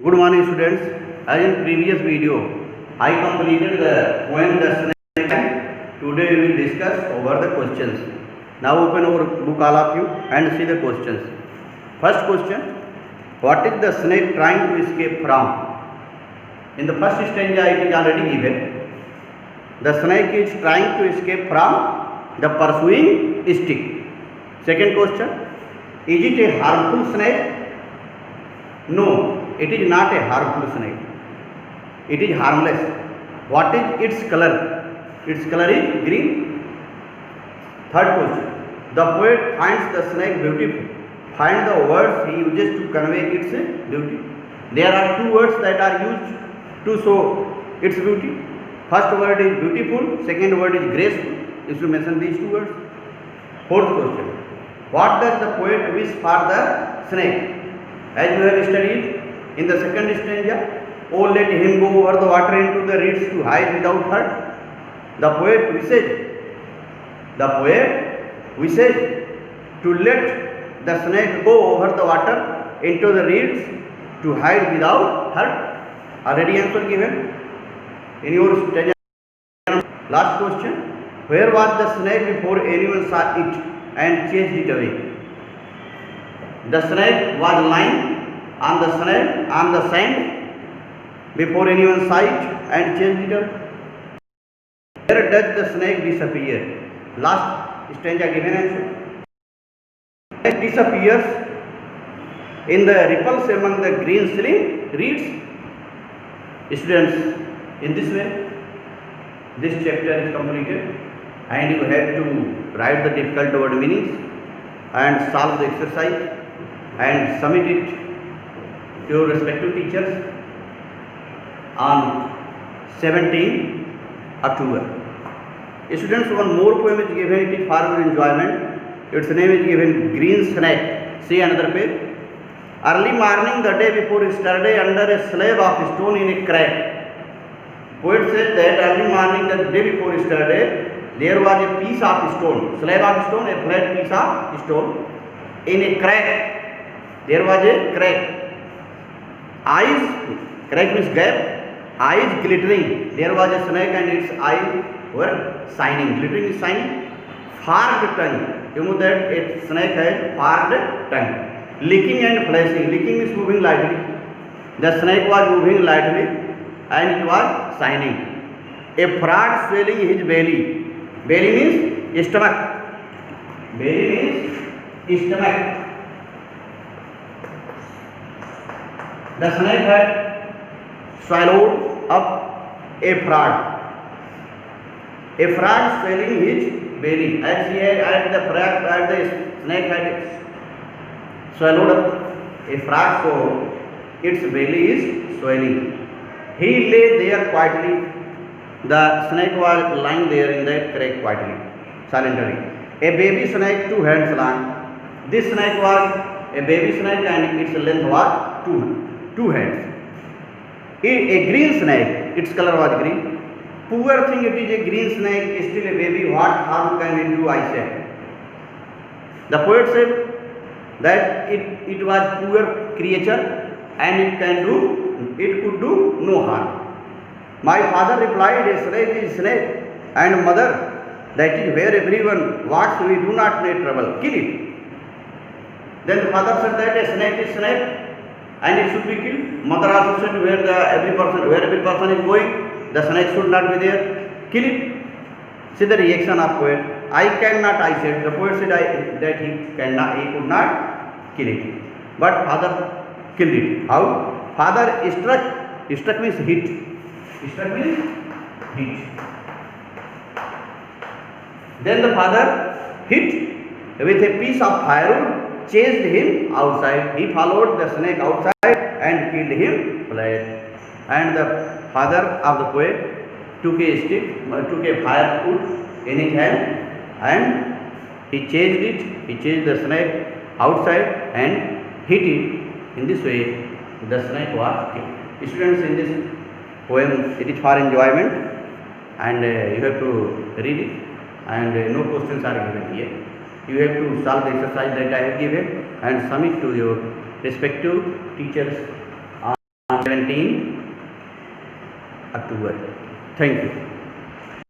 Good morning students. As in previous video, I completed the poem The Snake. Today we will discuss over the questions. Now open our book all of you and see the questions. First question, what is the snake trying to escape from? In the first stanza it is already given. The snake is trying to escape from the pursuing stick. Second question, is it a harmful snake? No, it is not a harmful snake. It is harmless. What is its color? Its color is green. Third question, the poet finds the snake beautiful. Find the words he uses to convey its beauty. There are two words that are used to show its beauty. First word is beautiful, second word is graceful. You should mention these two words. Fourth question, what does the poet wish for the snake? As you have studied in the second stanza, oh let him go over the water into the reeds to hide without hurt. The poet wishes to let the snake go over the water into the reeds to hide without hurt. Already answer given in your stanza. Last question, where was the snake before anyone saw it and chased it away? The snake was lying on the sand before anyone saw it and chased it away. Where does the snake disappear? Last stanza given answer. It disappears in the ripples among the green slim reeds. Students, in this way, this chapter is completed and you have to write the difficult word meanings and solve the exercise and submit it to your respective teachers on 17 October. Students, one more poem is given, it is for your enjoyment. Its name is given Green Snake. See another page. Early morning the day before yesterday, under a slab of stone in a crack. Poet says that early morning the day before yesterday, there was a piece of stone, slab of stone, a flat piece of stone in a crack. There was a crack. Crack means gap. Eyes glittering. There was a snake and its eyes were shining. Glittering is shining. Forked tongue. You know that a snake has forked tongue. Licking and flashing. Licking is moving lightly. The snake was moving lightly and it was shining. A frog swelling his belly. Belly means stomach. Belly means stomach. The snake had swallowed up a frog. A frog swelling his belly. As the snake had swallowed up a frog, so its belly is swelling. He lay there quietly. The snake was lying there in that crack quietly, silently. A baby snake, 2 hands long. This snake was a baby snake and its length was 2 hands. A green snake, its color was green. Poor thing, it is a green snake, still a baby, what harm can it do, I said. The poet said that it was poor creature and it could do no harm. My father replied, a snake is snake, and mother, that is where everyone walks, we do not need trouble, kill it. Then the father said that a snake is snake and it should be killed. Mother also said where every person is going, the snake should not be there, kill it. See the reaction of poet. I said. The poet said that he could not kill it. But father killed it. How? Father struck means hit. Struck means hit. Then the father hit with a piece of firewood, chased him outside. He followed the snake outside and killed him flat. And the father of the poet took a firewood in his hand and he chased the snake outside and hit it. In this way, the snake was killed. Students, in this poem, it is for enjoyment and you have to read it and no questions are given here. You have to solve the exercise that I have given and submit to your respective teachers on 17 October. Thank you.